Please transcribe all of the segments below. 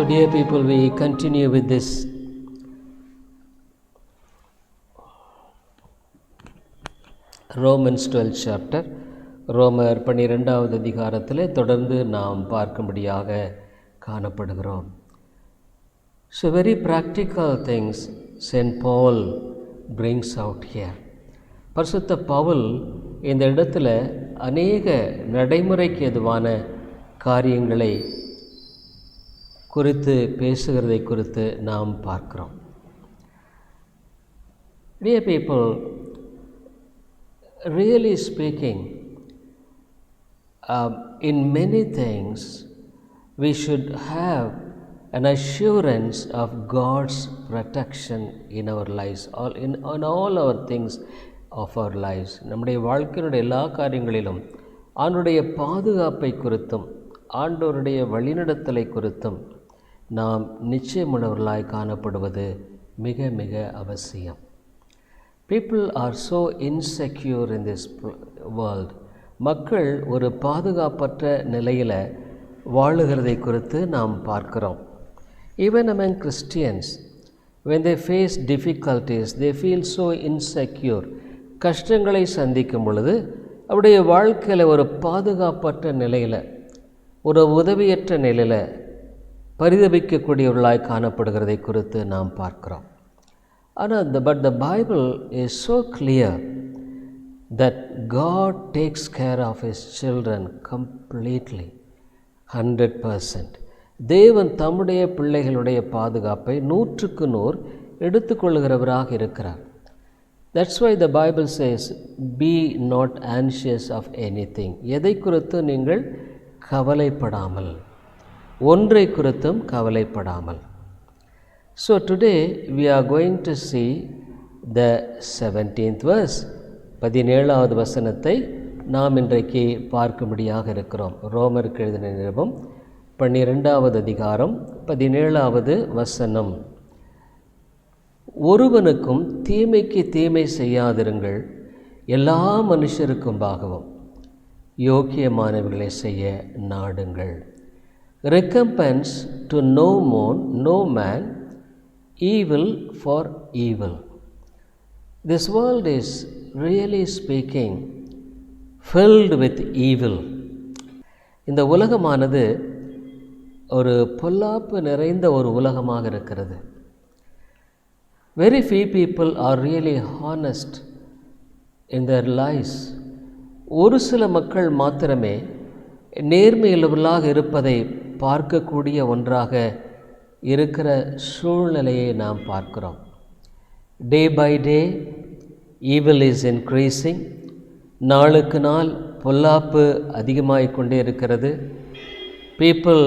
dear people, we continue with this Romans 12th chapter. ரோமர் 12வது அதிகாரத்தில் தொடர்ந்து நாம் பார்க்கும்படியாக காணப்படுகிறோம். So very practical things St. Paul brings out here. பரிசுத்த பவுல் இந்த இடத்துல அநேக நடைமுறைக்கு எதுவான காரியங்களை குறித்து பேசுகிறதை குறித்து நாம் பார்க்கிறோம். Dear people, really speaking, in many things we should have an assurance of God's protection in our lives, on all our things of our lives. நம்முடைய வாழ்க்கையினுடைய எல்லா காரியங்களிலும் ஆண்டவருடைய பாதுகாப்பை குறித்தும் ஆண்டவருடைய வழிநடத்தலை குறித்தும் நாம் நிச்சயமுள்ளவர்களாய் காணப்படுவது மிக மிக அவசியம். People are so insecure in this world. மக்கள் ஒரு பாதுகாப்பற்ற நிலையில் வாழுகிறதை குறித்து நாம் பார்க்கிறோம். Even among Christians, when they face difficulties, they feel so insecure. கஷ்டங்களை சந்திக்கும் பொழுது அவருடைய வாழ்க்கையில் ஒரு பாதுகாப்பற்ற நிலையில், ஒரு உதவியற்ற நிலையில் பரிதபிக்கக்கூடியவர்களாய் காணப்படுகிறதை குறித்து நாம் பார்க்கிறோம். ஆனால் but the Bible is so clear that God takes care of His children completely, 100%. தேவன் தம்முடைய பிள்ளைகளுடைய பாதுகாப்பை 100% எடுத்துக்கொள்கிறவராக இருக்கிறார். That's why the Bible says, be not anxious of anything. எதை குறித்து நீங்கள் கவலைப்படாமல், ஒன்றை குறித்தும் கவலைப்படாமல். So today we are going to see the 17th verse. 17வது வசனத்தை நாம் இன்றைக்கு பார்க்கும்படியாக இருக்கிறோம். ரோமருக்கு எழுதின நிருபம் 12வது அதிகாரம் 17வது வசனம். ஒருவனுக்கும் தீமைக்கு தீமை செய்யாதிருங்கள், எல்லா மனுஷருக்கும்பாகவும் யோக்கியமானவர்களை செய்ய நாடுங்கள். Recompense to no man evil for evil. This world is really speaking filled with evil. இந்த உலகமானது ஒரு பொல்லாப்பு நிறைந்த ஒரு உலகமாக இருக்கிறது. Very few people are really honest in their lives. ஒரு சில மக்கள் மாத்திரமே நேர்மையுள்ளவர்களாக இருப்பதை பார்க்கக்கூடிய ஒன்றாக இருக்கிற சூழ்நிலையை நாம் பார்க்கிறோம். Day by day evil is increasing. நாளுக்கு நாள் பொல்லாப்பு அதிகமாகிக் கொண்டே இருக்கிறது. People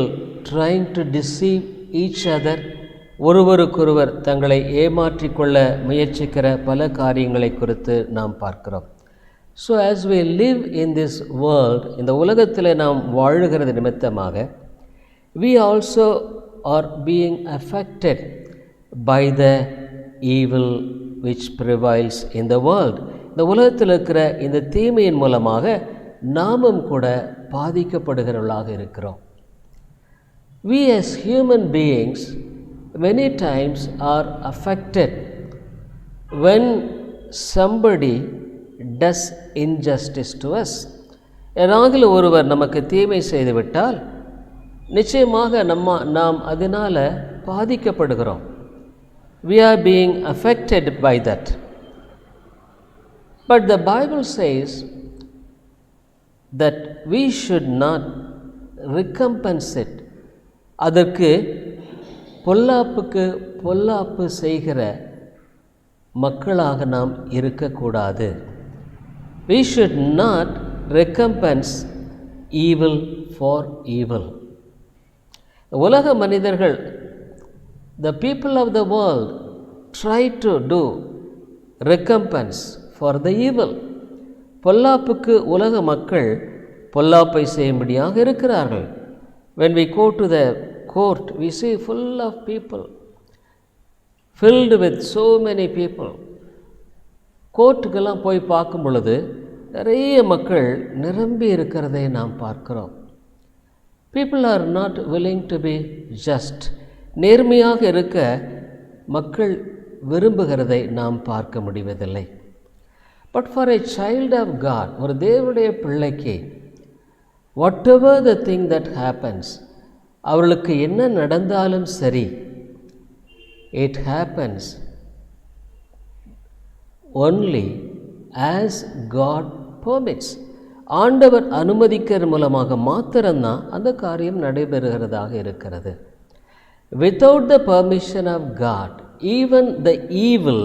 trying to deceive each other. ஒருவருக்கொருவர் தங்களை ஏமாற்றிக்கொள்ள முயற்சிக்கிற பல காரியங்களை குறித்து நாம் பார்க்கிறோம். So as we live in this world, இந்த உலகத்தில் நாம் வாழுகிறது நிமித்தமாக, we also are being affected by the evil which prevails in the world. இந்த உலகத்தில் இருக்கிற இந்த தீமையின் மூலமாக நாமும் கூட பாதிக்கப்படுகிறவர்களாக இருக்கிறோம். We as human beings many times are affected when somebody does injustice to us. யாராவது ஒருவர் நமக்கு தீமை செய்துவிட்டால் நிச்சயமாக நாம் அதனால் பாதிக்கப்படுகிறோம். We are being affected by that. But the Bible says that we should not recompense it. அதற்கு பொல்லாப்புக்கு பொல்லாப்பு செய்கிற மக்களாக நாம் இருக்கக்கூடாது. We should not recompense evil for evil. உலக மனிதர்கள், the people of the world try to do recompense for the evil. பொல்லாப்புக்கு உலக மக்கள் பொல்லாப்பை செய்யும்படியாக இருக்கிறார்கள். When we go to the court, we see full of people, filled with so many people. கோர்ட்டுக்கெல்லாம் போய் பார்க்கும் பொழுது நிறைய மக்கள் நிரம்பி இருக்கிறதை நாம் பார்க்கிறோம். People are not willing to be just. நேர்மையாக இருக்க மக்கள் விரும்புகிறதை நாம் பார்க்க முடிவதில்லை. But for a child of God, ஒரு தேவனுடைய பிள்ளைக்கு, whatever the thing that happens, அவர்களுக்கு என்ன நடந்தாலும் சரி, it happens only as God permits. ஆண்டவர் அனுமதிக்கிற மூலமாக மாத்திரம்தான் அந்த காரியம் நடைபெறுகிறதாக இருக்கிறது. Without the permission of God, even the evil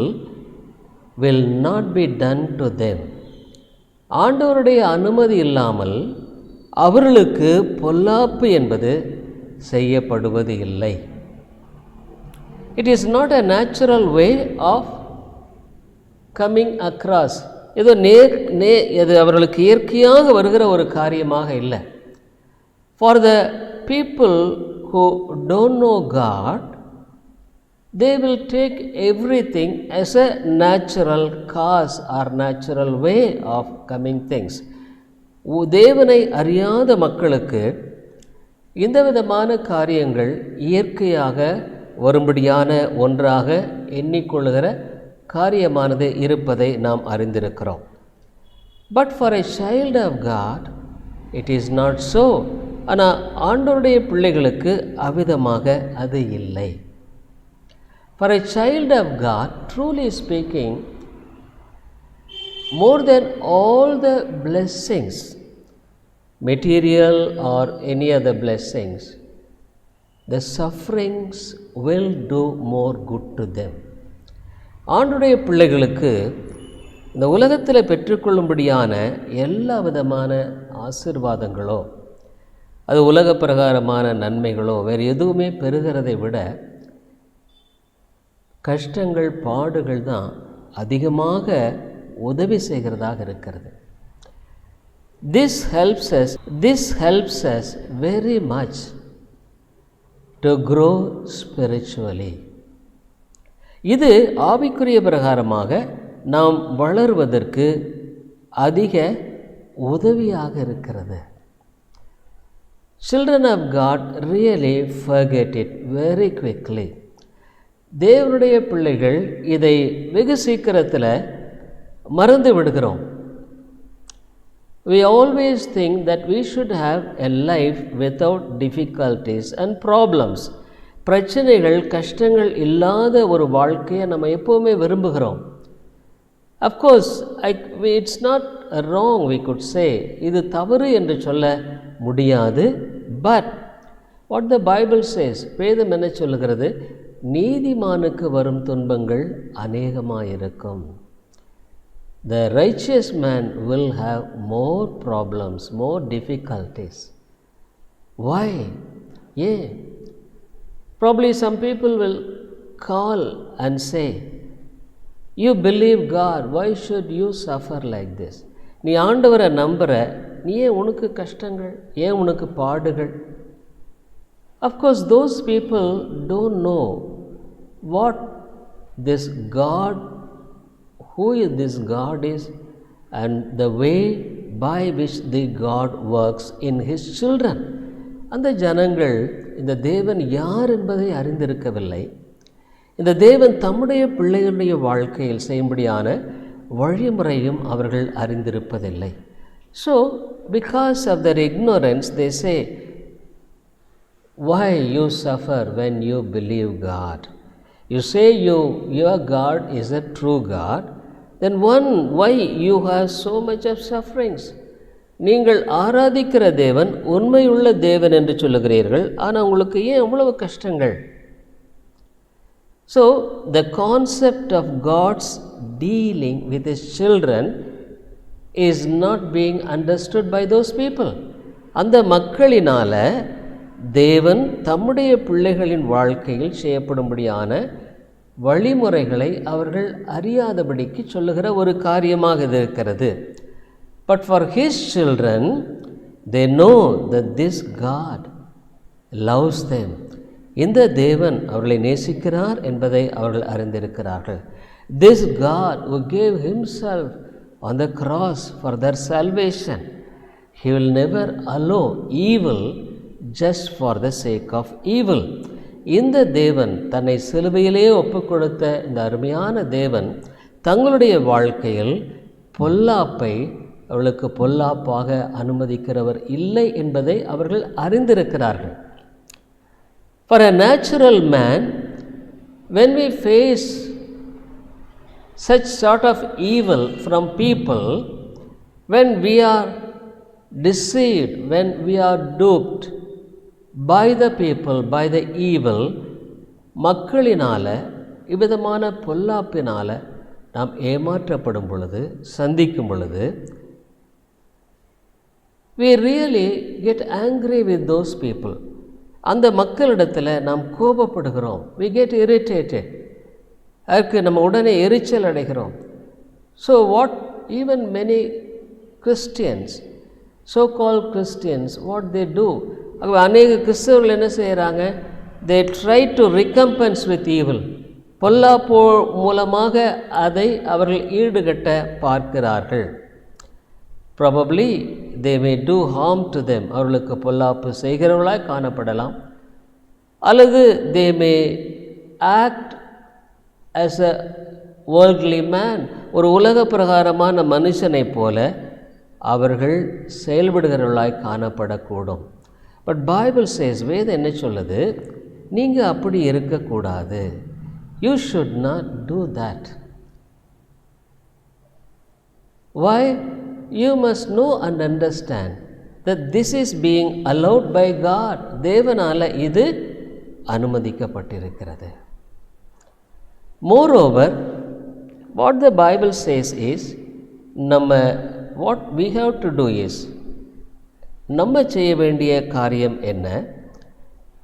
will not be done to them. ஆண்டவருடைய அனுமதி இல்லாமல் அவர்களுக்கு பொல்லாப்பு என்பது செய்யப்படுவது இல்லை. It is not a natural way of coming across. இது இது அவர்களுக்கு இயற்கையாக வருகிற ஒரு காரியமாக இல்லை. For the people who don't know God, they will take everything as a natural cause or natural way of coming things. தேவனை அறியாத மக்களுக்கு இந்த விதமான காரியங்கள் இயற்கையாக வரும்படியான ஒன்றாக எண்ணிக்கொள்கிற காரியமானது இருப்பதை நாம் அறிந்திருக்கிறோம். But for a child of God it is not so. ஆனால் ஆண்டவருடைய பிள்ளைகளுக்கு அவ்விதமாக அது இல்லை. For a child of God, truly speaking, more than all the blessings, material or any other blessings, the sufferings will do more good to them. ஆண்டுடைய பிள்ளைகளுக்கு இந்த உலகத்தில் பெற்றுக்கொள்ளும்படியான எல்லா விதமான ஆசீர்வாதங்களோ, அது உலக பிரகாரமான நன்மைகளோ வேறு எதுவுமே பெறுகிறதை விட கஷ்டங்கள், பாடுகள் தான் அதிகமாக உதவி செய்கிறதாக இருக்கிறது. This helps us very much to grow spiritually. இது ஆவிக்குரிய பிரகாரமாக நாம் வளருவதற்கு அதிக உதவியாக இருக்கிறது. Children of God really forget it very quickly. தேவனுடைய பிள்ளைகள் இதை வெகு சீக்கிரத்தில் மறந்து விடுகிறோம். We always think that we should have a life without difficulties and problems. பிரச்சனைகள், கஷ்டங்கள் இல்லாத ஒரு வாழ்க்கையை நம்ம எப்போவுமே விரும்புகிறோம். Of course, it's not wrong, we could say. இது தவறு என்று சொல்ல முடியாது. But what the Bible says, வேதம் என்ன சொல்லுகிறது? நீதிமானுக்கு வரும் துன்பங்கள் அநேகமாயிருக்கும். The righteous man will have more problems, more difficulties. Why? Yeah. Probably some people will call and say, you believe God, why should you suffer like this? நீ ஆண்டவரை நம்புற, நீ ஏன் உனக்கு கஷ்டங்கள், ஏன் உனக்கு பாடுகள்? Of course, those people don't know what this God, who this God is, and the way by which the God works in his children. அந்த ஜனங்கள் இந்த தேவன் யார் என்பதை அறிந்திருக்கவில்லை. இந்த தேவன் தம்முடைய பிள்ளைகளுடைய வாழ்க்கையில் செய்யும்படியான வழிமுறையும் அவர்கள் அறிந்திருப்பதில்லை. So, because of their ignorance, they say, why you suffer when you believe God? You say your God is a true God, then why you have so much of sufferings? நீங்கள் ஆராதிக்கிற தேவன் உண்மையுள்ள தேவன் என்று சொல்லுகிறீர்கள், ஆனால் உங்களுக்கு ஏன் அவ்வளவு கஷ்டங்கள்? So, the concept of God's dealing with his children is not being understood by those people. அந்த மக்களினால தேவன் தம்முடைய பிள்ளைகளின் வாழ்க்கையில் செய்யப்படும்படியான வழிமுறைகளை அவர்கள் அறியாதபடிக்கு சொல்லுகிற ஒரு காரியமாக இது இருக்கிறது. But for his children, they know that this God loves them. இந்த தேவன் அவர்களை நேசிக்கிறார் என்பதை அவர்கள் அறிந்திருக்கிறார்கள். This God who gave himself on the cross for their salvation, he will never allow evil just for the sake of evil. இந்த தேவன், தன்னை சிலுவையிலே ஒப்புக் கொடுத்த இந்த அருமையான தேவன் தங்களுடைய வாழ்க்கையில் பொல்லாப்பை அவளுக்கு பொல்லாப்பாக அனுமதிக்கிறவர் இல்லை என்பதை அவர்கள் அறிந்திருக்கிறார்கள். For a natural man, when we face such sort of evil from people, when we are deceived, when we are duped by the people, by the evil, மக்களினால இவ்விதமான பொல்லாப்பினால நாம் ஏமாற்றப்படும் பொழுது, சந்திக்கும் பொழுது, we really get angry with those people. அந்த மக்களிடத்தில் நாம் கோபப்படுகிறோம். we get irritated. அதுக்கு நம்ம உடனே எரிச்சல் அடைகிறோம். so what even many Christians, so called Christians, what they do, அநேக கிறிஸ்தவர்கள் என்ன செய்கிறாங்க? they try to recompense with evil. பொல்லாப்பு மூலமாக அதை அவர்கள் ஈடுகட்ட பார்க்கிறார்கள். probably they may do harm to them. அவர்களுக்கு பொல்லாப்பு செய்கிறவர்களாய் காணப்படலாம். அல்லது they may act as a worldly man. ஒரு உலக பிரகாரமான மனுஷனைப் போல அவர்கள் செயல்படுகிறவர்களாய் காணப்படக்கூடும். பட் பைபிள் சேஸ், வேதம் என்ன சொல்லுது? நீங்கள் அப்படி இருக்கக்கூடாது. You should not do that. why? You must know and understand that this is being allowed by God. தேவனால இது அனுமதிக்கப்பட்டிருக்கிறது. Moreover, what the Bible says is, what we have to do is, நம்ம செய்ய வேண்டிய காரியம் என்ன?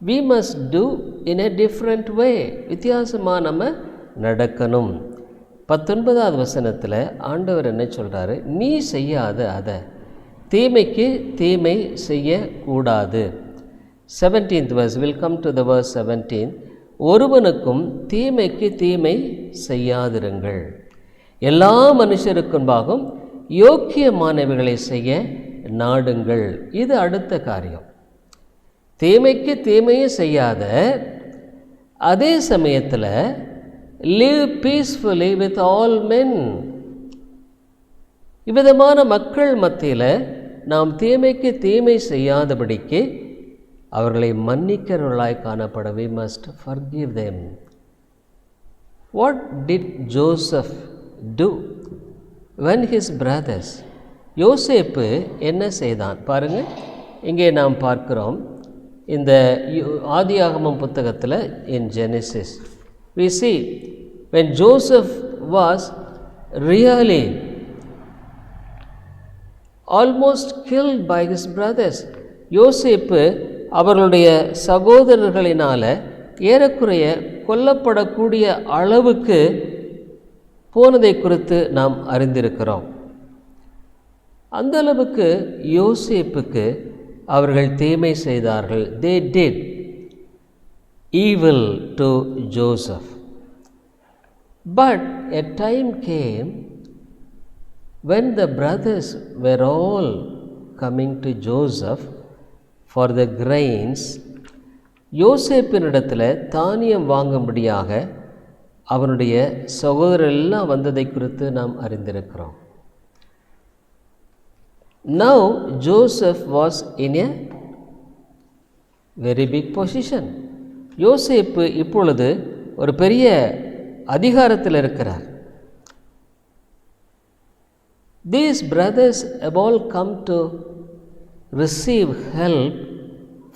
we must do in a different way. வித்தியாசமாக நம்ம நடக்கணும். 19வது வசனத்தில் ஆண்டவர் என்ன சொல்கிறாரு? நீ செய்யாத அதை, தீமைக்கு தீமை செய்யக்கூடாது. 17th verse, will come to the verse 17. ஒருவனுக்கும் தீமைக்கு தீமை செய்யாதிருங்கள், எல்லா மனுஷருக்கும்பாகும் யோக்கியமானவைகளை செய்ய நாடுங்கள். இது அடுத்த காரியம். தீமைக்கு தீமையும் செய்யாத, அதே சமயத்தில் live peacefully with all men. இவ்விதமான மக்கள் மத்தியில் நாம் தீமைக்கு தீமை செய்யாதபடிக்கு அவர்களை மன்னிக்கிறவர்களாய் காணப்பட we must forgive them. What did Joseph do when his brothers? யோசேப்பு என்ன செய்தான் பாருங்கள். இங்கே நாம் பார்க்கிறோம் இந்த ஆதியாகமம் புத்தகத்தில் in Genesis we see when Joseph was really almost killed by his brothers. யோசேப்பு அவர்களுடைய சகோதரர்களினால் ஏறக்குறைய கொல்லப்படக்கூடிய அளவுக்கு போனதை குறித்து நாம் அறிந்திருக்கிறோம். அந்த அளவுக்கு யோசேப்புக்கு அவர்கள் தீமை செய்தார்கள். they did evil to Joseph. But a time came when the brothers were all coming to Joseph for the grains. யோசேப்பினிடத்தில் தானியம் வாங்கும்படியாக அவனுடைய சகோதரர் எல்லாம் வந்ததை குறித்து நாம் அறிந்திருக்கிறோம். Now Joseph was in a very big position. யோசேப்பு இப்பொழுது ஒரு பெரிய அதிகாரத்தில் இருக்கிறார். These brothers have all come to receive help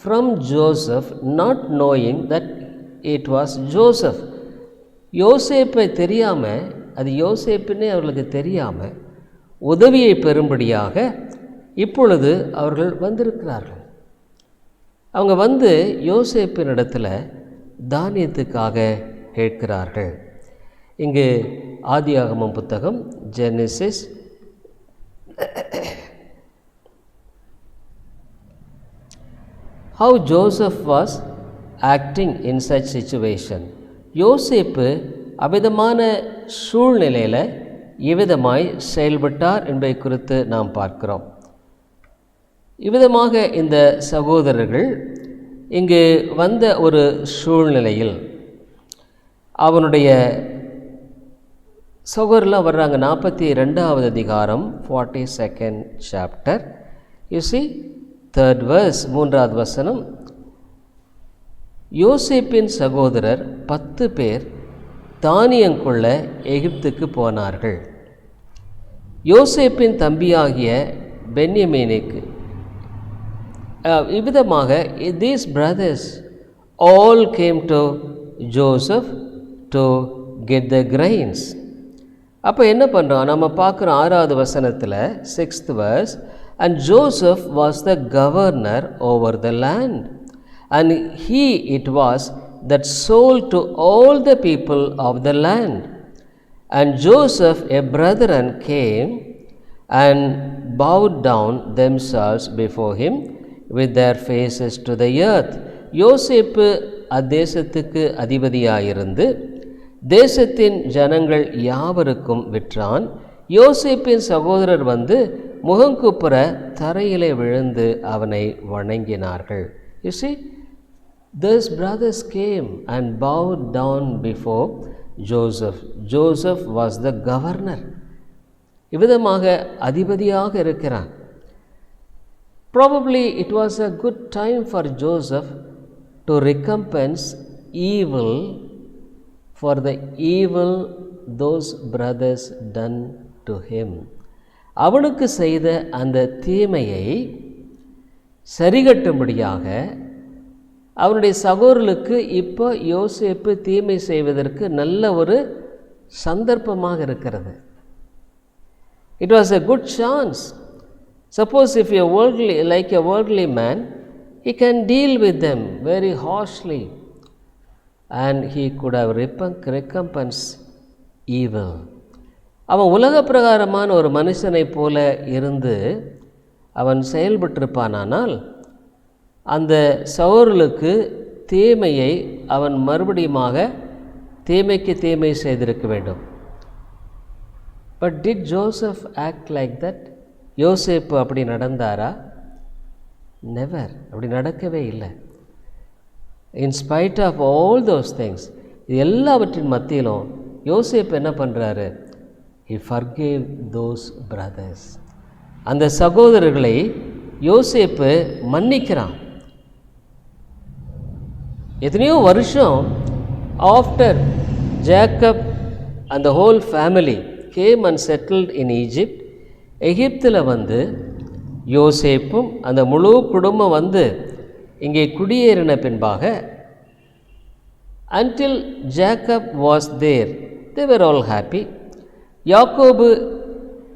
from Joseph, not knowing that it was Joseph. யோசேப்பை தெரியாமல், அது யோசேப்புன்னே அவர்களுக்கு தெரியாமல் உதவியை பெறும்படியாக இப்பொழுது அவர்கள் வந்திருக்கிறார்கள். அவங்க வந்து யோசேப்பினிடத்தில் தானியத்துக்காக கேட்கிறார்கள். இங்கு ஆதியாகமம் புத்தகம் Genesis how Joseph was acting in such situation. யோசேப்பு அவ்விதமான சூழ்நிலையில் இவ்விதமாய் செயல்பட்டார் என்பதை குறித்து நாம் பார்க்கிறோம். இவ்விதமாக இந்த சகோதரர்கள் இங்கு வந்த ஒரு சூழ்நிலையில் அவனுடைய சகோதரர்லாம் வர்றாங்க. 42வது அதிகாரம் 42nd chapter. You see 3rd verse, 3வது வசனம். யோசேப்பின் சகோதரர் 10 பேர் தானியங்கொள்ள எகிப்துக்கு போனார்கள். யோசேப்பின் தம்பியாகிய பென்யமீனுக்கு இவ்விதமாக these brothers all came to Joseph to get the grains. அப்போ என்ன பண்ணுறோம், நம்ம பார்க்குறோம் 6வது வசனத்தில் 6th verse. And Joseph was the governor over the land, and he it was that sold to all the people of the land. And Joseph a brethren came and bowed down themselves before him with their faces to the earth. யோசேப்பு அத்தேசத்துக்கு அதிபதியாயிருந்து தேசத்தின் ஜனங்கள் யாவருக்கும் விற்றான். யோசேப்பின் சகோதரர் வந்து முகங்குப்புற தரையிலே விழுந்து அவனை வணங்கினார்கள். You see, these brothers came and bowed down before Joseph. Joseph was the governor. இவ்விதமாக அதிபதியாக இருக்கிறான். Probably it was a good time for Joseph to recompense evil for the evil those brothers done to him. அவனுக்கு செய்த அந்த தீமையை சரிகட்டும்படியாக அவனுடைய சகோதரர்களுக்கு இப்போ யோசேப்பு தீமை செய்வதற்கு நல்ல ஒரு சந்தர்ப்பமாக இருக்கிறது. It was a good chance. Suppose if a worldly man, he can deal with them very harshly and he could have recompensed evil. அவன் உலக பிரகாரமான ஒரு மனுஷனைப் போல இருந்து அவன் செயல்பட்டிருப்பானால் அந்த சகோதரர்களுக்கு தீமையை அவன் மறுபடியுமாக தீமைக்கு தீமை செய்திருக்க வேண்டும். But did Joseph act like that? யோசேப்பு அப்படி நடந்தாரா? நெவர். அப்படி நடக்கவே இல்லை. In spite of all those things, இது எல்லாவற்றின் மத்தியிலும் யோசேப்பு என்ன பண்ணுறாரு? He forgave those brothers. அந்த சகோதரர்களை யோசேப்பு மன்னிக்கிறான். எத்தனையோ வருஷம் after Jacob and the whole family came and settled in Egypt, எகிப்தில் வந்து யோசேப்பும் அந்த முழு குடும்பம் வந்து இங்கே குடியேறின பின்பாக until Jacob was there, they were all happy. யாக்கோபு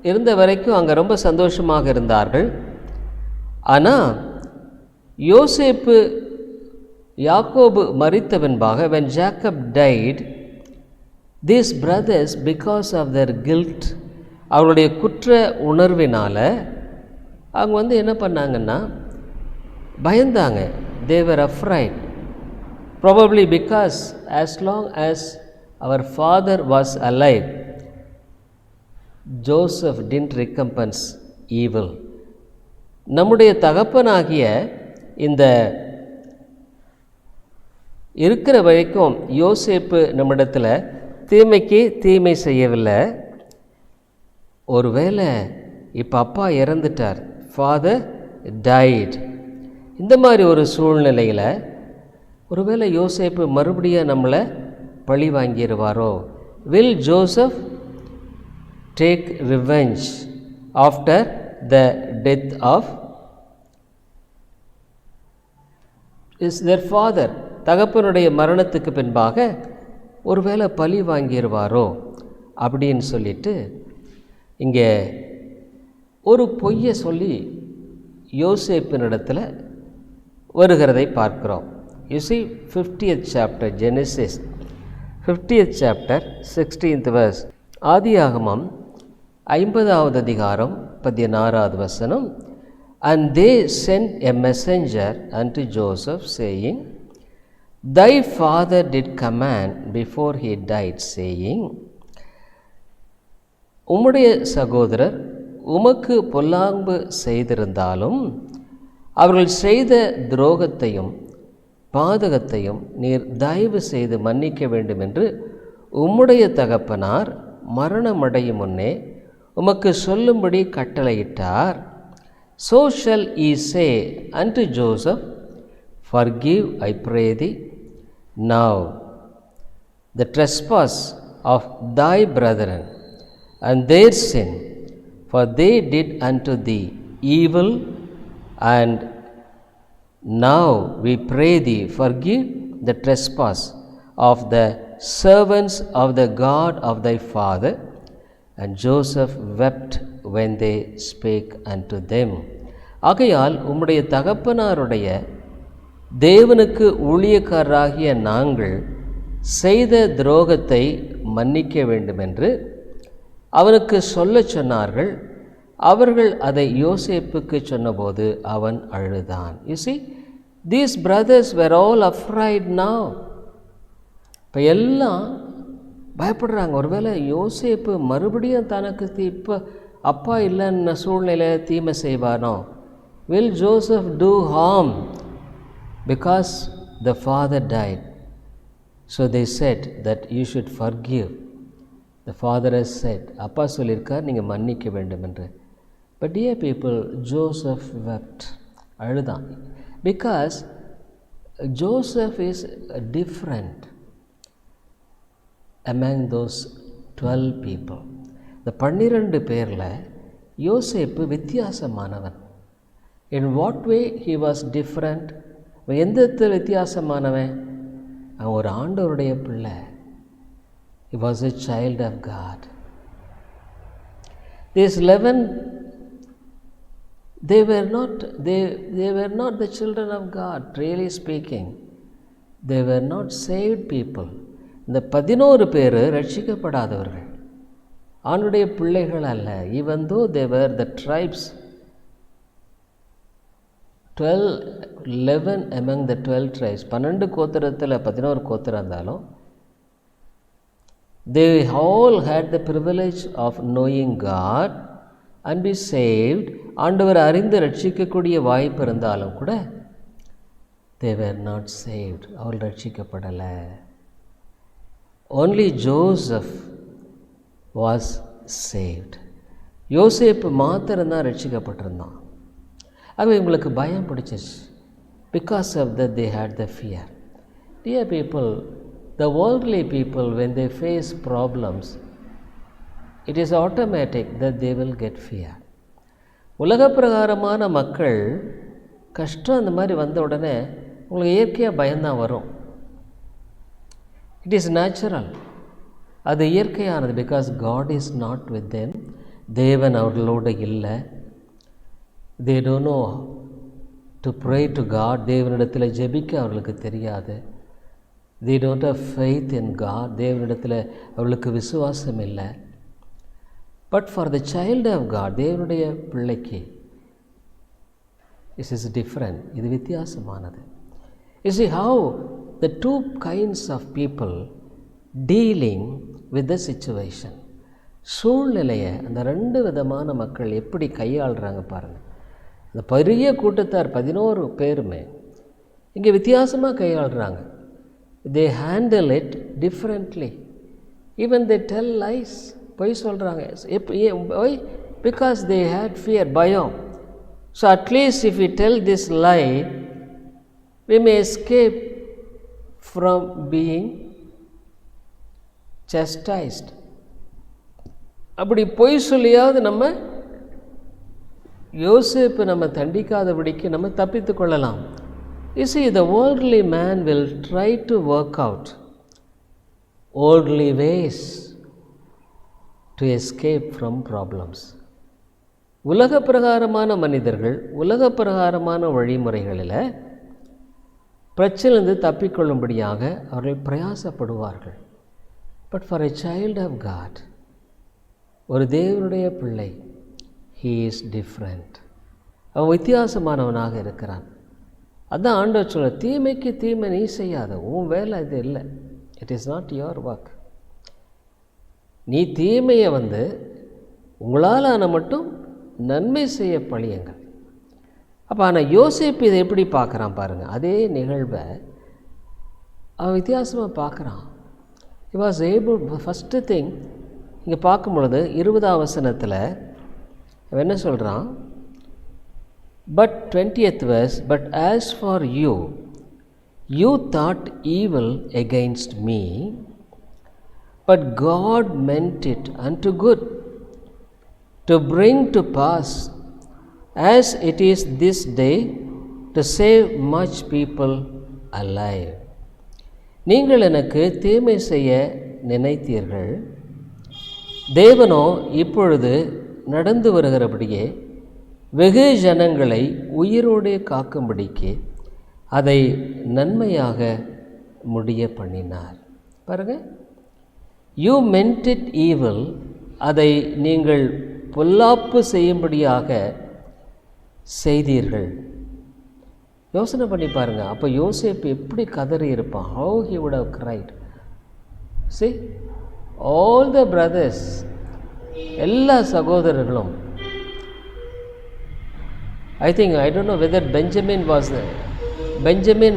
இருந்த வரைக்கும் அங்கே ரொம்ப சந்தோஷமாக இருந்தார்கள். ஆனால் யாக்கோபு மரித்த பின்பாக when Jacob died, these brothers, because of their guilt, அவருடைய குற்ற உணர்வினால் அவங்க வந்து என்ன பண்ணாங்கன்னா பயந்தாங்க. they were afraid, probably because as long as our father was alive, Joseph didn't recompense evil. நம்முடைய தகப்பனாகிய இந்த இருக்கிற வரைக்கும் யோசேப்பு நம்மிடத்தில் தீமைக்கு தீமை செய்யவில்லை. ஒருவேளை இப்போ அப்பா இறந்துட்டார், ஃபாதர் டைட், இந்த மாதிரி ஒரு சூழ்நிலையில் ஒருவேளை யோசேப்பு மறுபடியும் நம்மளை பழி வாங்கிடுவாரோ? Will Joseph take revenge after the death of their father? தகப்பனுடைய மரணத்துக்கு பின்பாக ஒருவேளை பழி வாங்கிடுவாரோ அப்படின்னு சொல்லிட்டு இங்கே ஒரு பொய்யை சொல்லி யோசேப்பினிடத்தில் வருகிறதை பார்க்கிறோம். You see 50th chapter Genesis, 50th chapter 16th verse. ஆதியாகமம் 50வது அதிகாரம் 16வது வசனம். And they sent a messenger unto Joseph, saying, Thy father did command before he died, saying, உம்முடைய சகோதரர் உமக்கு பொல்லாங்கு செய்திருந்தாலும் அவர்கள் செய்த துரோகத்தையும் பாதகத்தையும் நீர் தயவு செய்து மன்னிக்க வேண்டும் என்று உம்முடைய தகப்பனார் மரணமடையும் முன்னே உமக்கு சொல்லும்படி கட்டளையிட்டார். So shall ye say unto Joseph, Forgive, I pray thee, now the trespass of thy brethren and their sin, for they did unto thee evil, and now we pray thee, forgive the trespass of the servants of the God of thy father. And Joseph wept when they spake unto them. ஆகையால் உம்முடைய தகப்பனாருடைய தேவனுக்கு ஊழியக்காரராகிய நாங்கள் செய்த துரோகத்தை மன்னிக்க வேண்டுமென்று அவனுக்கு சொல்லச் சொன்னார்கள். அவர்கள் அதை யோசேப்புக்கு சொன்னபோது அவன் அழுதான். You see, these brothers were all afraid now. இப்போ எல்லாம் பயப்படுறாங்க. ஒருவேளை யோசேப்பு மறுபடியும் தனக்கு இப்போ அப்பா இல்லைன்ன சூழ்நிலையில் தீமை செய்வானோ? Will Joseph do harm because the father died? So they said that you should forgive. The father has said, அப்பா சொல்லியிருக்கார் நீங்கள் மன்னிக்க வேண்டும் என்று. But dear people, Joseph wept. அழுதான். Because Joseph is different among those 12 people. இந்த 12 பேரில் யோசேப்பு வித்தியாசமானவன். In what way he was different? எந்த விதத்தில் வித்தியாசமானவன்? அவன் ஒரு ஆண்டவருடைய பிள்ளை. He was a child of God. These 11, they were not the children of God, really speaking. They were not saved people. இந்த 11 பேர் ரட்சிக்கப்படாதவர்கள், ஆண்டுடைய பிள்ளைகள் அல்ல. Even though they were the tribes, 11 among the 12 tribes, 12 கோத்திரத்தில் 11 கோத்திரம் இருந்தாலும் they all had the privilege of knowing God and be saved. ஆண்டவர் அறிந்து ரட்சிக்கக்கூடிய வாய்ப்பு இருந்தாலும் கூட they were not saved. அவர்கள் ரட்சிக்கப்படலை. Only Joseph was saved. யோசேப்பு மாத்திரம்தான் ரட்சிக்கப்பட்டிருந்தான். ஆகவே உங்களுக்கு பயம் பிடிச்சிச்சு. Because of that they had the fear. Dear people, the worldly people, when they face problems, it is automatic that they will get fear. உலக பிரகாரமான மக்கள் கஷ்டம் அந்த மாதிரி வந்த உடனே உங்களுக்கு இயற்கையாக பயம்தான் வரும். It is natural. அது இயற்கையானது. Because God is not with them. தேவன் அவர்களோடு இல்லை. They don't know to pray to God. தேவனிடத்தில் ஜெபிக்க அவர்களுக்கு தெரியாது. they don't have faith in God. தேவனிடத்தில் அவர்களுக்கு விசுவாசம் இல்லை. But for the child of God, தேவனுடைய பிள்ளைக்கு this is different. இது வித்தியாசமானது. You see how the two kinds of people dealing with the situation, சூழ்நிலையை அந்த 2 விதமான மக்கள் எப்படி கையாளுறாங்க பாருங்கள். அந்த பெரிய கூட்டத்தார் 11 பேருமே இங்கே வித்தியாசமாக கையாளுறாங்க. they handle it differently. Even they tell lies. பொய் சொல்கிறாங்க. why? Because they had fear, பயம். So at least if we tell this lie, we may escape from being chastised. அப்படி பொய் சொல்லியாவது நம்ம யோசேப்பு நம்ம தண்டிக்காதபடிக்கு நம்ம தப்பித்து கொள்ளலாம். You see, the worldly man will try to work out worldly ways to escape from problems. உலக பிரகாரமான மனிதர்கள் உலக பிரகாரமான வழிமுறைகளில் பிரச்சனையிலிருந்து தப்பிக்கொள்ளும்படியாக அவர்கள் பிரயாசப்படுவார்கள். But for a child of God, ஒரு தேவனுடைய பிள்ளை, he is different. அவன் வித்தியாசமானவனாக இருக்கிறான். அதான் ஆண்டவர் சொல்ல, தீமைக்கு தீமை நீ செய்யாத, உன் வேலை இது இல்லை. It is not your work. நீ தீமையை உங்களால் மட்டும் நன்மை செய்ய பழியுங்கள். அப்போ ஆனால் யோசேப்பு இதை எப்படி பார்க்குறான் பாருங்கள். அதே நிகழ்வை அவன் வித்தியாசமாக பார்க்குறான். he was able, first thing இங்கே பார்க்கும் பொழுது 20ஆம் வசனத்தில் அவன் என்ன சொல்கிறான், but 20th verse, but as for you, you thought evil against me, but God meant it unto good, to bring to pass, as it is this day, to save much people alive. நீங்கள் எனக்கு தீமை செய்ய நினைத்தீர்கள், தேவனோ இப்பொழுது நடந்து வருகிறபடியே வெகு ஜனங்களை உயிரோடு காக்கும்படிக்கு அதை நன்மையாக முடிய பண்ணினார். பாருங்க, யூ மென்ட் இட் ஈவில், அதை நீங்கள் பொல்லாப்பு செய்யும்படியாக செய்தீர்கள். யோசனை பண்ணி பாருங்கள். அப்போ யோசேப்பு எப்படி கதறி இருப்பான். how he would have cried. see, all the brothers, எல்லா சகோதரர்களும், I think, I don't know whether Benjamin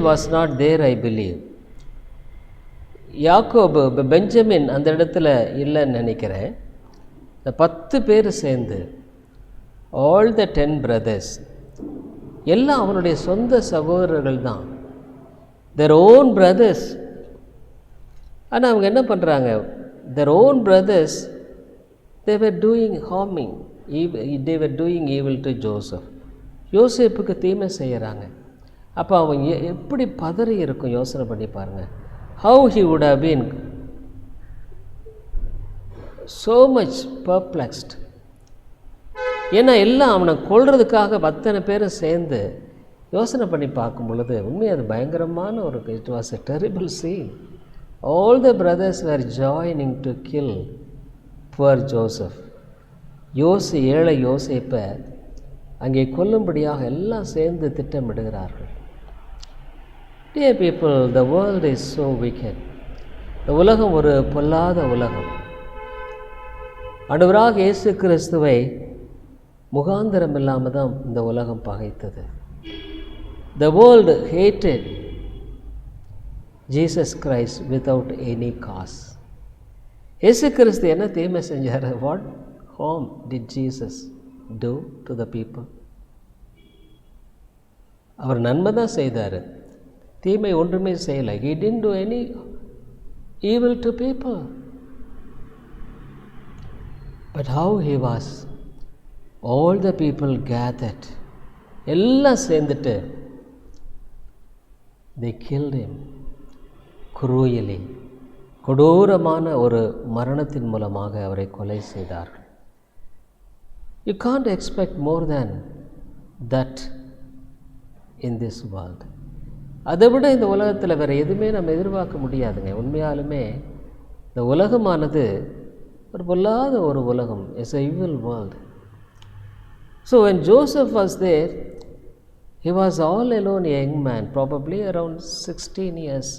was not there, I believe. யாக்கோபு, பெஞ்சமின் அந்த இடத்துல இல்லைன்னு நினைக்கிறேன். இந்த 10 பேர் சேர்ந்து, all the 10 brothers, எல்லாம் அவனுடைய சொந்த சகோதரர்கள் தான், their own brothers. ஆனால் அவங்க என்ன பண்ணுறாங்க, their own brothers, they were doing harming, they were doing evil to Joseph. யோசேப்புக்கு தீமை செய்கிறாங்க. அப்போ அவன் எப்படி பதறி இருக்கும் யோசனை பண்ணி பாருங்கள். how he would have been so much perplexed. ஏன்னா எல்லாம் அவனை கொல்றதுக்காக 10 பேரும் சேர்ந்து யோசனை பண்ணி பார்க்கும் பொழுது உண்மையாக அது பயங்கரமான ஒரு, it was a terrible scene. all the brothers were joining to kill poor Joseph. ஏழை யோசேப்பை அங்கே கொல்லும்படியாக எல்லாம் சேர்ந்து திட்டமிடுகிறார்கள். Dear people, the world is so wicked. இந்த உலகம் ஒரு பொல்லாத உலகம். ஆண்டவராக இயேசு கிறிஸ்துவை முகாந்திரம் இல்லாமல் தான் இந்த உலகம் பகைத்தது. The world hated Jesus Christ without any cause. இயேசு கிறிஸ்து என்ன தீமை செஞ்சார்? What harm did Jesus do to the people? அவர் நன்மை தான் செய்தார், தீமை ஒன்றுமே செய்யலை. He didn't do any evil to people. But how he was, all the people gathered, எல்லாம் சேர்ந்துட்டு they killed him cruelly. கொடூரமான ஒரு மரணத்தின் மூலமாக அவரை கொலை செய்தார்கள். You can't expect more than that in this world. அதை விட இந்த உலகத்தில் வேறு எதுவுமே நம்ம எதிர்பார்க்க முடியாதுங்க. உண்மையாலுமே இந்த உலகமானது ஒரு பொல்லாத ஒரு உலகம். It's an evil world. So when Joseph was there, he was all alone, a young man, probably around 16 years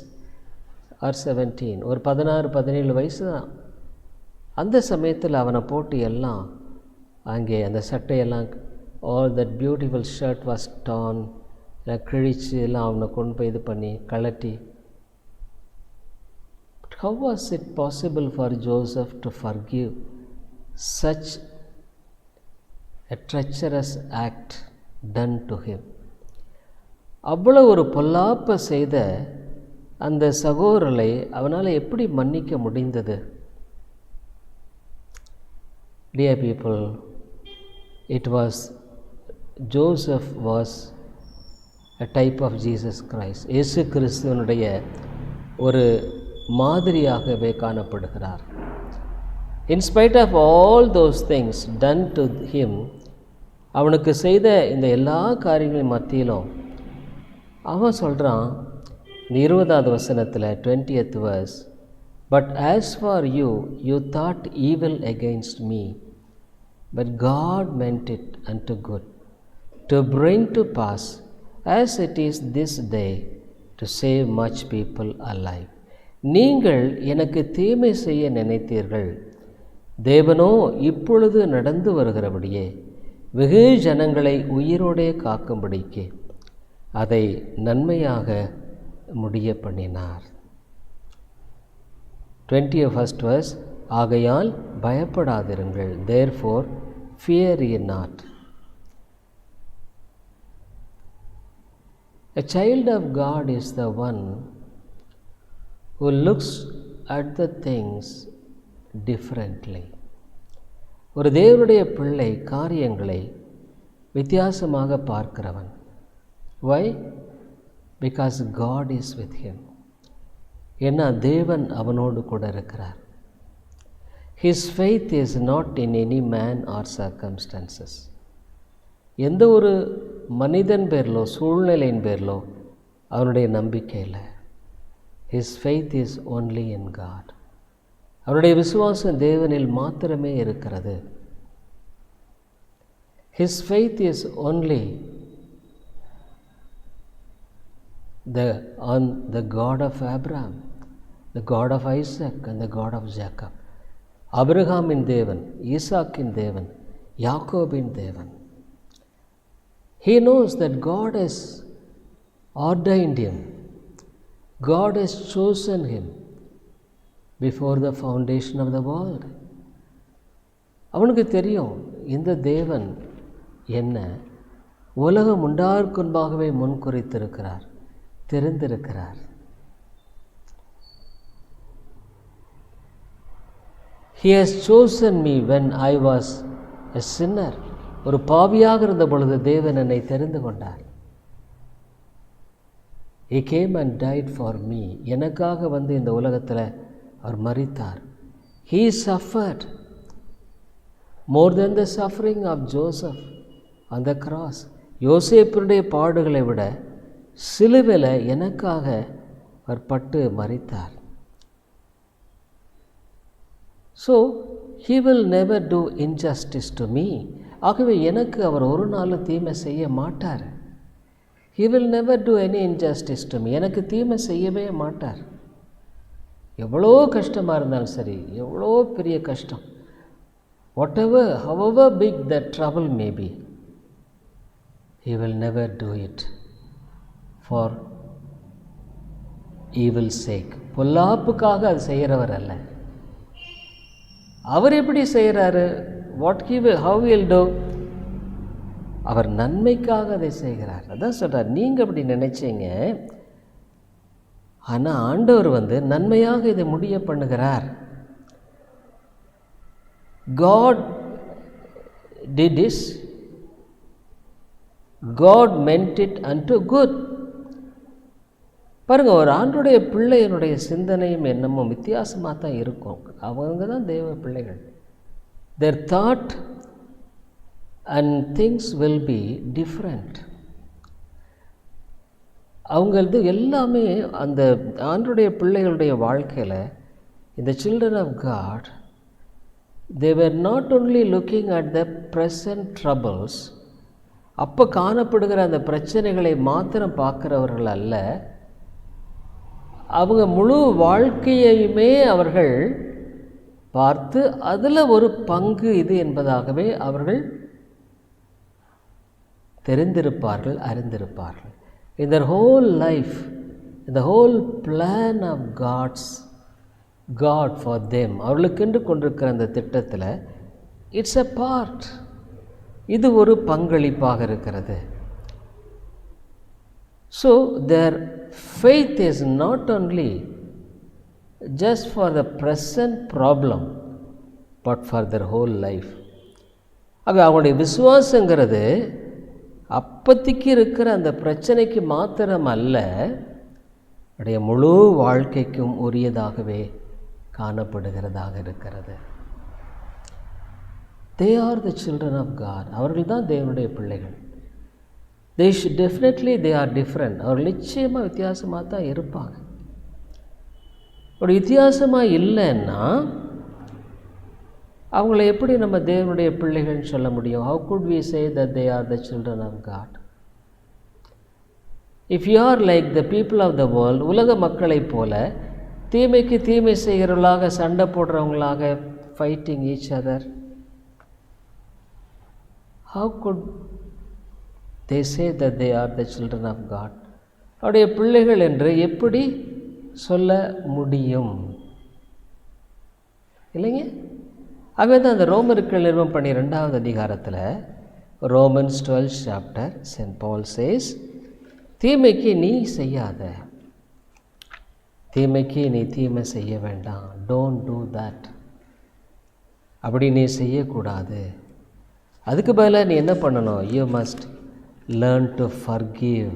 or 17. ஒரு 16-17 வயசு தான். அந்த சமயத்தில் அவனை போட்டு எல்லாம் அங்கே அந்த சட்டையெல்லாம், all that beautiful shirt was torn, கிழிச்சு எல்லாம் அவனை கொண்டு போய் இது பண்ணி கழட்டி. But how was it possible for Joseph to forgive such a treacherous act done to him? அவ்வளோ ஒரு பொல்லாப்பை செய்த அந்த சகோதரரை அவனால் எப்படி மன்னிக்க முடிந்தது? Dear people, Joseph was a type of Jesus Christ. இயேசு கிறிஸ்துவனுடைய ஒரு மாதிரியாகவே காணப்படுகிறார். In spite of all those things done to him, அவனுக்கு செய்த இந்த எல்லா காரியங்களின் மத்தியிலும் அவன் சொல்கிறான், இந்த 20வது வசனத்தில் 20th verse, but as for you, you thought evil against me, but God meant it unto good, to bring to pass, as it is this day, to save much people alive. நீங்கள் எனக்கு தீமை செய்ய நினைத்தீர்கள், தேவனோ இப்பொழுது நடந்து வருகிறபடியே வெகு ஜனங்களை உயிரோடே காக்கும்படிக்கு அதை நன்மையாக முடிய பண்ணினார். 21st verse, ஆகையால் பயப்படாதிருங்கள், therefore fear ye not. A child of God is the one who looks at the things differently. ஒரு தேவனுடைய பிள்ளை காரியங்களை வித்தியாசமாக பார்க்கிறவன். Why? Because God is with him. ஏன்னா தேவன் அவனோடு கூட இருக்கிறார். His faith is not in any man or circumstances. எந்த ஒரு மனிதன் பேரிலோ சூழ்நிலையின் பேரிலோ அவனுடைய நம்பிக்கை இல்லை. His faith is only in God. அவருடைய விசுவாசம் தேவனில் மாத்திரமே இருக்கிறது. His faith is only on the God of Abraham, the God of Isaac and the God of Jacob. ஆபிரகாமின் தேவன், ஈசாக்கின் தேவன், யாக்கோபின் தேவன். He knows that God has ordained him. God has chosen him before the foundation of the world. அவனுக்கு தெரியும் இந்த தேவன் என்ன உலகம் உண்டாருக்கு முன்பாகவே முன்குறித்திருக்கிறார், தெரிந்திருக்கிறார். He has chosen me when I was a sinner. ஒரு பாவியாக இருந்த பொழுது தேவன் என்னை தெரிந்து கொண்டார். He came and died for me. எனக்காக வந்து இந்த உலகத்தில் அவர் மரித்தார். He suffered more than the suffering of Joseph on the cross. யோசேப்பினுடைய பாடுகளை விட சிலுவையில் எனக்காக அவர் பட்டு மரித்தார். So he will never do injustice to me. ஆகவே எனக்கு அவர் ஒரு நாளும் தீமை செய்ய மாட்டார். He will never do any injustice to me. எனக்கு தீமை செய்யவே மாட்டார். எவ்வளோ கஷ்டமாக இருந்தாலும் சரி, எவ்வளோ பெரிய கஷ்டம், however big that trouble may be, he will never do it for evil sake. பொல்லாப்புக்காக அது செய்கிறவர் அல்ல. அவர் எப்படி செய்கிறாரு? how he will do? அவர் நன்மைக்காக அதை செய்கிறார். அதான் சொல்கிறார், நீங்கள் அப்படி நினைச்சீங்க, ஆனால் ஆண்டவர் வந்து நன்மையாக இதை முடிய பண்ணுகிறார். God did this. God meant it unto good. பாருங்கள், ஒரு ஆண்டுடைய பிள்ளையினுடைய சிந்தனையும் எண்ணமும் வித்தியாசமாக தான் இருக்கும். அவங்க தான் தேவ பிள்ளைகள். Their thought and things will be different. அவங்களது எல்லாமே அந்த ஆண்டுடைய பிள்ளைகளுடைய வாழ்க்கையில், இந்த children of God, they were not only looking at the present troubles, அப்போ காணப்படுகிற அந்த பிரச்சனைகளை மாத்திரம் பார்க்குறவர்கள் அல்ல, அவங்க முழு வாழ்க்கையுமே அவர்கள் பார்த்து அதில் ஒரு பங்கு இது என்பதாகவே அவர்கள் தெரிந்திருப்பார்கள், அறிந்திருப்பார்கள். In their whole life, in the whole plan of God for them, அவர்களுக்கென்று கொண்டிருக்கிற அந்த திட்டத்தில் இட்ஸ் a part. இது ஒரு பங்களிப்பாக இருக்கிறது. So their faith is not only just for the present problem but for their whole life. அவங்களுடைய விசுவாசங்கிறது அப்பத்திக்கு இருக்கிற அந்த பிரச்சனைக்கு மாத்திரம் அல்ல, அவருடைய முழு வாழ்க்கைக்கும் உரியதாகவே காணப்படுகிறதாக இருக்கிறது. They are the children of God. அவர்கள் தான் தேவனுடைய பிள்ளைகள். They should definitely, they are different. அவர்கள் நிச்சயமாக வித்தியாசமாக தான் இருப்பாங்க. ஒரு வித்தியாசமாக இல்லைன்னா அவங்கள எப்படி நம்ம தேவனுடைய பிள்ளைகள்னு சொல்ல முடியும்? How could we say that they are the children of God? If you are like the people of the world, உலக மக்களைப் போல தீமைக்கு தீமை செய்கிறவர்களாக, சண்டை போடுறவங்களாக, fighting each other, how could they say that they are the children of God? அவருடைய பிள்ளைகள் என்று எப்படி சொல்ல முடியும்? இல்லைங்க? ஆகவே தான் அந்த ரோமருக்கு நிறுவம் 12வது அதிகாரத்தில் Romans 12th chapter St. Paul says, தீமைக்கு நீ செய்யாத, தீமைக்கு நீ தீமை செய்ய வேண்டாம், டோன்ட் டூ தட், அப்படி நீ செய்யக்கூடாது. அதுக்கு பதிலாக நீ என்ன பண்ணணும்? You must learn to forgive,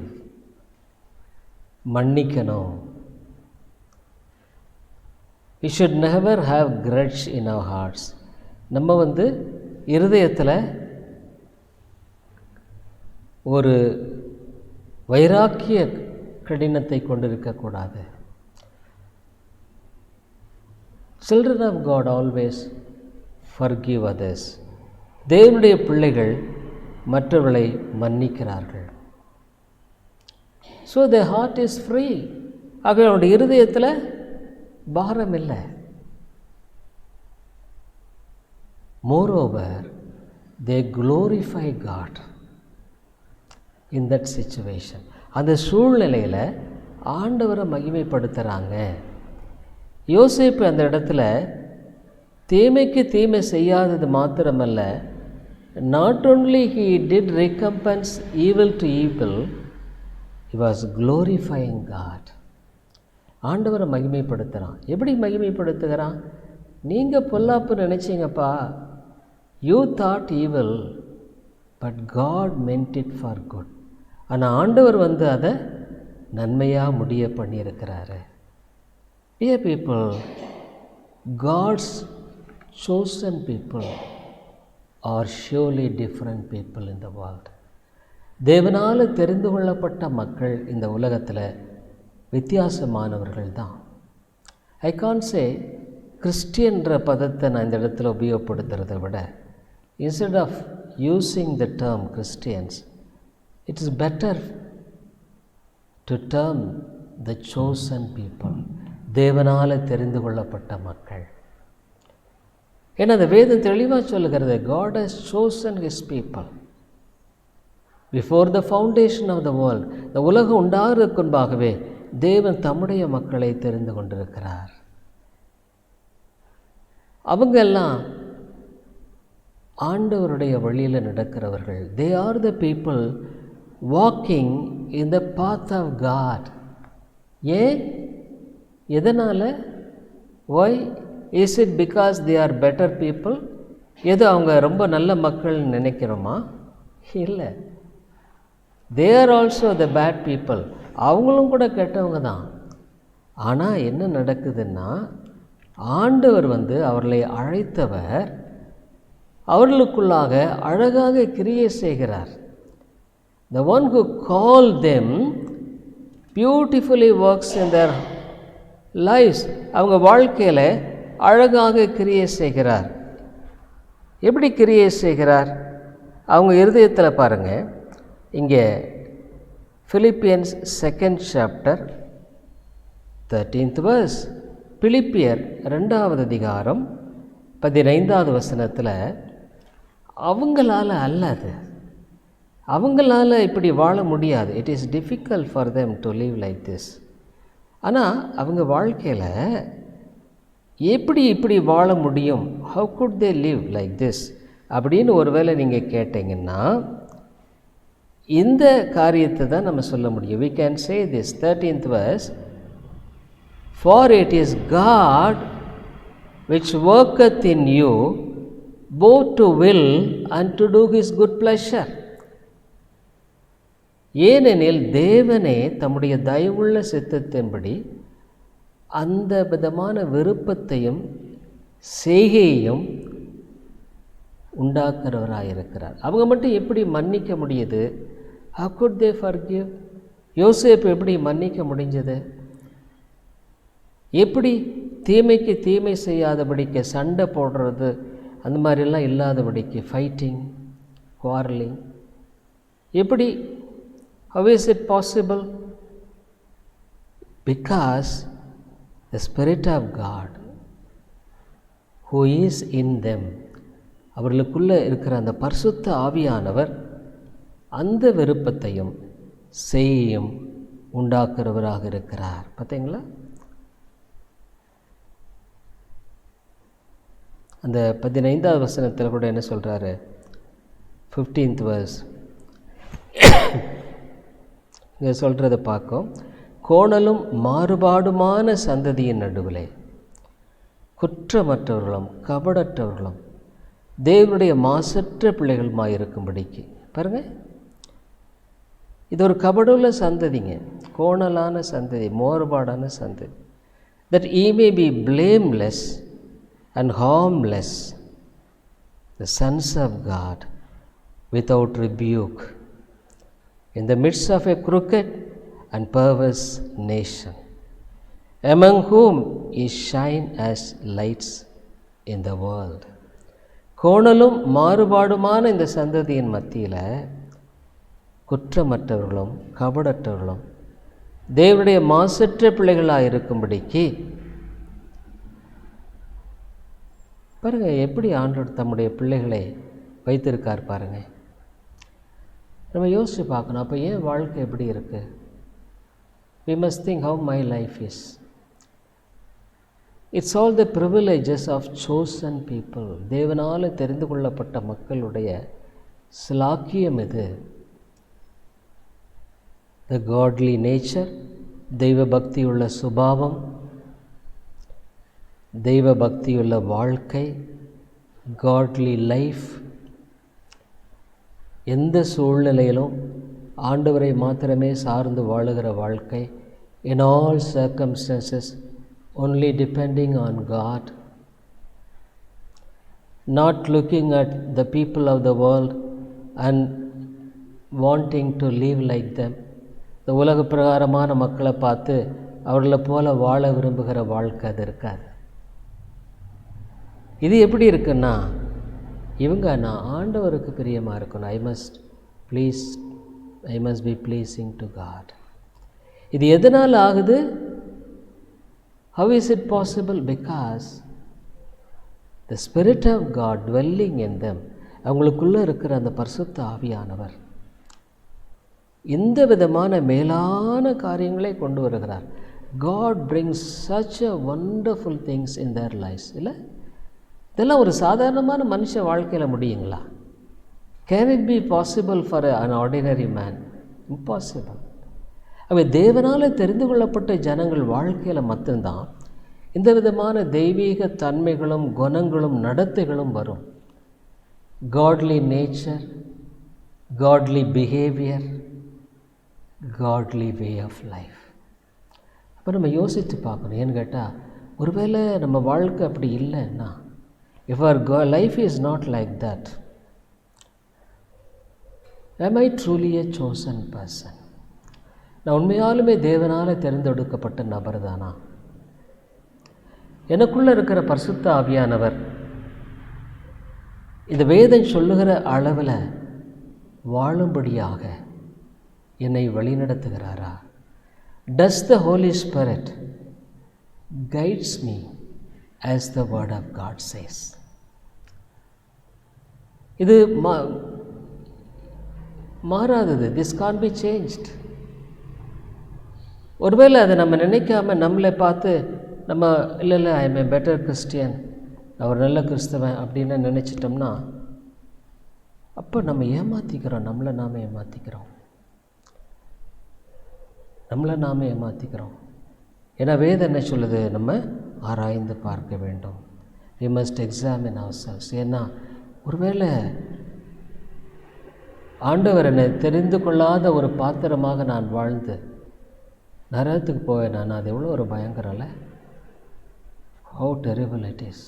மன்னிக்கணும். We should never have grudge in our hearts. நம்ம இருதயத்தில் ஒரு வைராக்கிய கடினத்தை கொண்டிருக்கக்கூடாது. Children of God always forgive others. தேவனுடைய பிள்ளைகள் மற்றவர்களை மன்னிக்கிறார்கள். So their heart is free. ஆக அவனுடைய இருதயத்தில் பாரம் இல்லை. Moreover, they glorify God in that situation. அந்த சூழ்நிலையில் ஆண்டவரை மகிமைப்படுத்துகிறாங்க. யோசேப்பு அந்த இடத்துல தீமைக்கு தீமை செய்யாதது மாத்திரமல்ல, not only he did recompense evil to evil, he was glorifying God. ஆண்டவரை மகிமைப்படுத்துகிறான். எப்படி மகிமைப்படுத்துகிறான்? நீங்கள் பொல்லாப்பு நினச்சிங்கப்பா, you thought evil, but God meant it for good. ஆனால் ஆண்டவர் அதை நன்மையாக முடிய பண்ணியிருக்கிறாரு. Dear people, God's chosen people are surely different people in the world. தேவனால் தெரிந்து கொள்ளப்பட்ட மக்கள் இந்த உலகத்தில் வித்தியாசமானவர்கள் தான். ஐ கான் சே கிறிஸ்டியன்ற பதத்தை நான் இந்த இடத்துல உபயோகப்படுத்துறத விட, instead of using the term Christians, it is better to term the chosen people, தேவனால் தெரிந்து கொள்ளப்பட்ட மக்கள். ஏன்னா அந்த வேதம் தெளிவாக சொல்லுகிறது, God has chosen His people before the foundation of the world. இந்த உலகம் உண்டாகிறதுக்கு முன்பாகவே தேவன் தம்முடைய மக்களை தெரிந்து கொண்டிருக்கிறார். அவங்க எல்லாம் ஆண்டவருடைய வழியில் நடக்கிறவர்கள். They are the people walking in the path of God. ஏன்? எதனால்? Why? Is it because they are better people? எது அவங்க ரொம்ப நல்ல மக்கள் நினைக்கிறோமா? இல்லை. They are also the bad people. அவங்களும் கூட கெட்டவங்க தான். ஆனால் என்ன நடக்குதுன்னா, ஆண்டவர் அவர்களை அழைத்தவர் அவர்களுக்குள்ளாக அழகாக கிரியை செய்கிறார். The one who called them beautifully works in their lives. அவங்க வாழ்க்கையில் அழகாக கிரியை செய்கிறார். எப்படி கிரியை செய்கிறார்? அவங்க இருதயத்தில் பாருங்கள், இங்கே Philippians 2nd chapter 13th verse, பிலிப்பியர் 2வது அதிகாரம் 15வது வசனத்தில், அவங்களால் அல்லது, அவங்களால் இப்படி வாழ முடியாது. It is difficult for them to live like this. ஆனால் அவங்க வாழ்க்கையில் எப்படி இப்படி வாழ முடியும்? How good they live like this அப்படின்னு ஒருவேளை நீங்கள் கேட்டிங்கன்னா, இந்த காரியத்தை தான் நம்ம சொல்ல முடியும். We can say this 13th verse, for it is God which worketh in you both to will and to do His good pleasure. ஏனெனில் தேவனே தம்முடைய தயவுள்ள சித்தத்தின்படி அந்த விதமான விருப்பத்தையும் செய்கையையும் உண்டாக்குறவராயிருக்கிறார். அவங்க மட்டும் எப்படி மன்னிக்க முடியுது? How could they forgive? யோசேப்பு எப்படி மன்னிக்க முடிஞ்சது? எப்படி தீமைக்கு தீமை செய்யாதபடிக்கு, சண்டை போடுறது அந்த மாதிரிலாம் இல்லாதபடிக்கு, ஃபைட்டிங், குவாரலிங், எப்படி? How is it possible? Because the Spirit of God who is in them, அவர்களுக்குள்ளே இருக்கிற அந்த பரிசுத்த ஆவியானவர் அந்த விருப்பத்தையும் செய்யும் உண்டாக்குறவராக இருக்கிறார். பார்த்தீங்களா? அந்த 15வது வசனத்தில் கூட என்ன சொல்கிறாரு, 15th verse இங்கே சொல்கிறத பார்க்கும். கோணலும் மாறுபாடுமான சந்ததியின் நடுவிலே குற்றமற்றவர்களும் கபடற்றவர்களும் தேவனுடைய மாசற்ற பிள்ளைகளுமாயிருக்கும்படிக்கு. பாருங்கள், இது ஒரு கபடுள்ள சந்ததிங்க, கோணலான சந்ததி, மாறுபாடான சந்ததி. That ye may be blameless and harmless, the sons of God, without rebuke, in the midst of a crooked and perverse nation, among whom ye shine as lights in the world. கோணலும் மாறுபாடுமான இந்த சந்ததியின் மத்தியில் குற்றமற்றவர்களும் கபடற்றவர்களும் தேவனுடைய மாசற்ற பிள்ளைகளாக இருக்கும்படிக்கு. பாருங்கள், எப்படி ஆண்டவர் தம்முடைய பிள்ளைகளை வைத்திருக்கார் பாருங்கள். நம்ம யோசித்து பார்க்கணும், அப்போ ஏன் வாழ்க்கை எப்படி இருக்குது? We must think how my life is. It's all the privileges of chosen people. தேவனால் தெரிந்து கொள்ளப்பட்ட மக்களுடைய ஸ்லாக்கியம் இது. The godly nature, தெய்வ பக்தியுள்ள சுபாவம், தெய்வ பக்தியுள்ள வாழ்க்கை, godly life. எந்த சூழ்நிலையிலும் ஆண்டவரை மாத்திரமே சார்ந்து வாழுகிற வாழ்க்கை. In all circumstances only depending on God, not looking at the people of the world and wanting to live like them. இந்த உலக பிரகாரமான மக்களை பார்த்து அவர்களை போல வாழ விரும்புகிற வாழ்க்கை அது இருக்காது. இது எப்படி இருக்குன்னா, இவங்க நான் ஆண்டவருக்கு பிரியமாக இருக்கணும். I must be pleasing to God. இது எதனால் ஆகுது? How is it possible? Because the Spirit of God dwelling in them, அவங்களுக்குள்ளே இருக்கிற அந்த பரிசுத்த ஆவியானவர் இந்த விதமான மேலான காரியங்களை கொண்டு வருகிறார். God brings such a wonderful things in their lives. இல்லை, இதெல்லாம் ஒரு சாதாரணமான மனுஷ வாழ்க்கையில் முடியுங்களா? Can it be possible for an ordinary man? Impossible. அவை தேவனால் தெரிந்து கொள்ளப்பட்ட ஜனங்கள் வாழ்க்கையில் மட்டும்தான் இந்த விதமான தெய்வீக தன்மைகளும் குணங்களும் நடத்தைகளும் வரும். Godly nature, godly behavior, godly way of life. அப்போ நம்ம யோசித்து பார்க்கணும். ஏன்னு கேட்டால், ஒருவேளை நம்ம வாழ்க்கை அப்படி இல்லைன்னா, if our life is not like that, am I truly a chosen person? நான் உண்மையாலுமே தேவனால் தெரிந்தெடுக்கப்பட்ட நபர் தானா? எனக்குள்ளே இருக்கிற பரிசுத்த ஆவியானவர் இந்த வேதம் சொல்லுகிற அளவில் வாழும்படியாக என்னை வழிநடத்துகிறாரா? Does the Holy Spirit guides me as the word of God says? இது மாறாதது. This can't be changed. ஒருவேளை அதை நம்ம நினைக்காம நம்மளை பார்த்து நம்ம இல்லை I M A better Christian, நான் ஒரு நல்ல கிறிஸ்தவன் அப்படின்னு நினச்சிட்டோம்னா அப்போ நம்ம ஏமாற்றிக்கிறோம். நம்மளை நாம் ஏமாற்றிக்கிறோம். ஏன்னா வேதம் என்ன சொல்லுது? நம்ம ஆராய்ந்து பார்க்க வேண்டும். we must examine ourselves. ஏன்னா ஒருவேளை ஆண்டவர் என்னை தெரிந்து கொள்ளாத ஒரு பாத்திரமாக நான் வாழ்ந்து நரகத்துக்கு போவேன். நான் அது எவ்வளோ ஒரு பயங்கரம்ல. how terrible it is.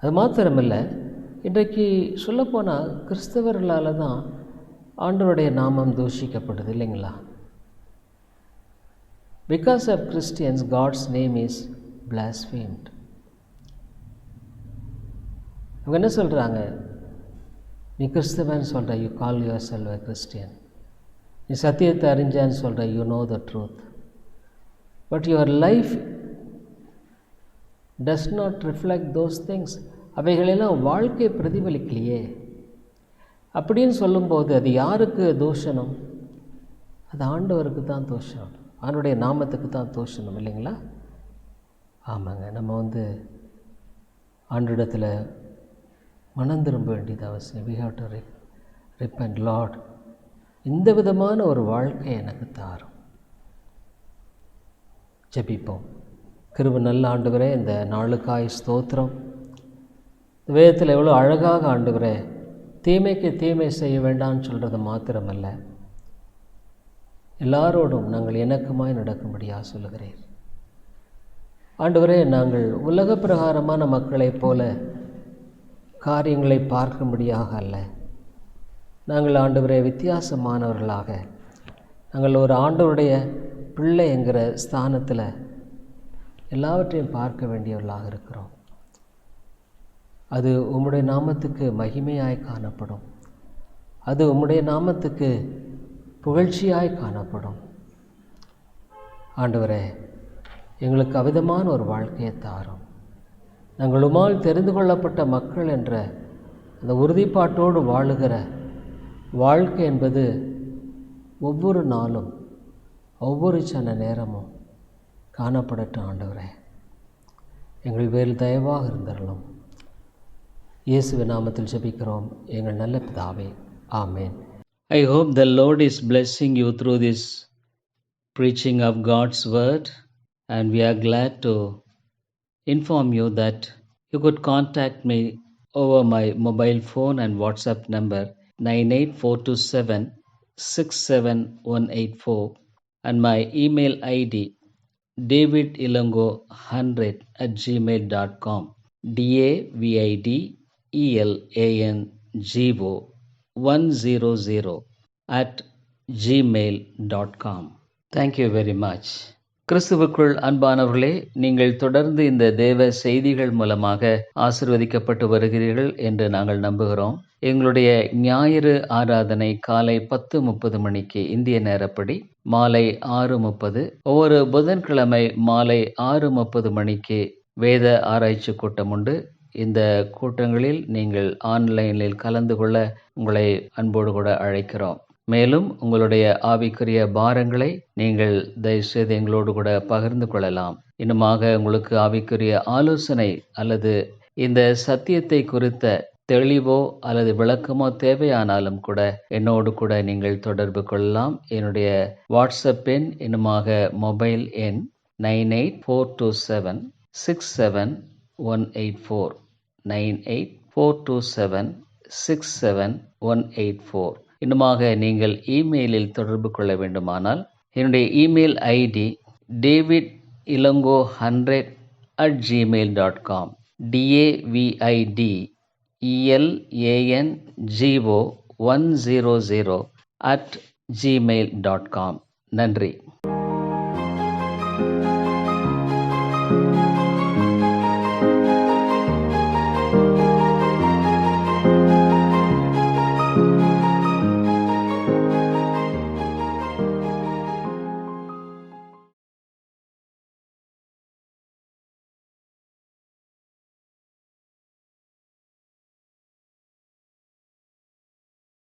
அது மாத்திரமில்லை, இன்றைக்கு சொல்லப்போனால் கிறிஸ்தவர்களால் தான் ஆண்டவருடைய நாமம் தூஷிக்கப்படுது இல்லைங்களா? Because of Christians, God's name is blasphemed. அவங்க என்ன சொல்கிறாங்க? நீ கிறிஸ்தவன் சொல்கிற, you call your self a Christian. நீ சத்தியத்தை அறிஞ்சான்னு சொல்கிற, you know the truth, but your life does not reflect those things. அவைகளெல்லாம் வாழ்க்கை பிரதிபலிக்கலையே அப்படின்னு சொல்லும்போது அது யாருக்கு தூஷணம்? அது ஆண்டவருக்கு தான் தூஷணம், அவனுடைய நாமத்துக்கு தான் தூஷணம் இல்லைங்களா? ஆமாங்க. நம்ம ஆண்டிடத்தில் மனம் திரும்ப வேண்டியது அவசியம். we have to repent. Lord, இந்த விதமான ஒரு வாழ்க்கை எனக்கு தாரும். ஜெபிப்போம். கிருபை நல்ல ஆண்டவரே, இந்த நாளுக்காய் ஸ்தோத்திரம். வேதத்தில் எவ்வளோ அழகாக ஆண்டவரே, தீமைக்கு தீமை செய்ய வேண்டாம்னு சொல்கிறது மாத்திரமல்ல, எல்லாரோடும் நாங்கள் இணக்கமாய் நடக்கும்படியாக சொல்லுகிறீர். ஆண்டவரே, நாங்கள் உலக பிரகாரமான மக்களைப் போல காரியங்களை பார்க்கும்படியாக அல்ல, நாங்கள் ஆண்டவரே வித்தியாசமானவர்களாக, நாங்கள் ஒரு ஆண்டவருடைய பிள்ளை என்கிற ஸ்தானத்தில் எல்லாவற்றையும் பார்க்க வேண்டியவர்களாக இருக்கிறோம். அது உம்முடைய நாமத்துக்கு மகிமையாய் காணப்படும், அது உம்முடைய நாமத்துக்கு புகழ்ச்சியாய் காணப்படும். ஆண்டவரே, எங்களுக்கு அவிதமான ஒரு வாழ்க்கையை தாரும். நாங்கள் உம்மால் தெரிந்து கொள்ளப்பட்ட மக்கள் என்ற அந்த உறுதிப்பாட்டோடு வாழுகிற வாழ்க்கை என்பது ஒவ்வொரு நாளும் ஒவ்வொரு சன நேரமும் காணப்படட்டும். ஆண்டவரே, எங்கள் பேரில் தயவாக இருந்தரலும். இயேசுவின் நாமத்தில் ஜெபிக்கிறோம் எங்கள் நல்ல பிதாவே, ஆமென். I hope the Lord is blessing you through this preaching of God's word, and we are glad to inform you that you could contact me over my mobile phone and WhatsApp number 9842767184 and my email ID davidilongo100@gmail.com, davidilongo100@gmail.com. Thank you very much. கிறிஸ்துவுக்குள் அன்பானவர்களே, நீங்கள் தொடர்ந்து இந்த தேவ செய்திகள் மூலமாக ஆசீர்வதிக்கப்பட்டு வருகிறீர்கள் என்று நாங்கள் நம்புகிறோம். எங்களுடைய ஞாயிறு ஆராதனை காலை 10:30 மணிக்கு இந்திய நேரப்படி, மாலை 6:30, ஒவ்வொரு புதன்கிழமை மாலை 6:30 மணிக்கு வேத ஆராய்ச்சி கூட்டம் உண்டு. இந்த கூட்டங்களில் நீங்கள் ஆன்லைனில் கலந்து கொள்ள உங்களை அன்போடு கூட அழைக்கிறோம். மேலும் உங்களுடைய ஆவிக்குரிய பாரங்களை நீங்கள் தயவுசெய்து எங்களோடு கூட பகிர்ந்து கொள்ளலாம். இன்னுமாக உங்களுக்கு ஆவிக்குரிய ஆலோசனை அல்லது இந்த சத்தியத்தை குறித்த தெளிவோ அல்லது விளக்கமோ தேவையானாலும் கூட என்னோடு கூட நீங்கள் தொடர்பு கொள்ளலாம். என்னுடைய வாட்ஸ்அப் எண், இன்னுமாக மொபைல் எண் 9842767184 9842767184. இன்னுமாக நீங்கள் இமெயிலில் தொடர்பு கொள்ள வேண்டுமானால் என்னுடைய இமெயில் ஐடி davidilongo100@gmail.com, davidELANGO100@gmail.com. நன்றி.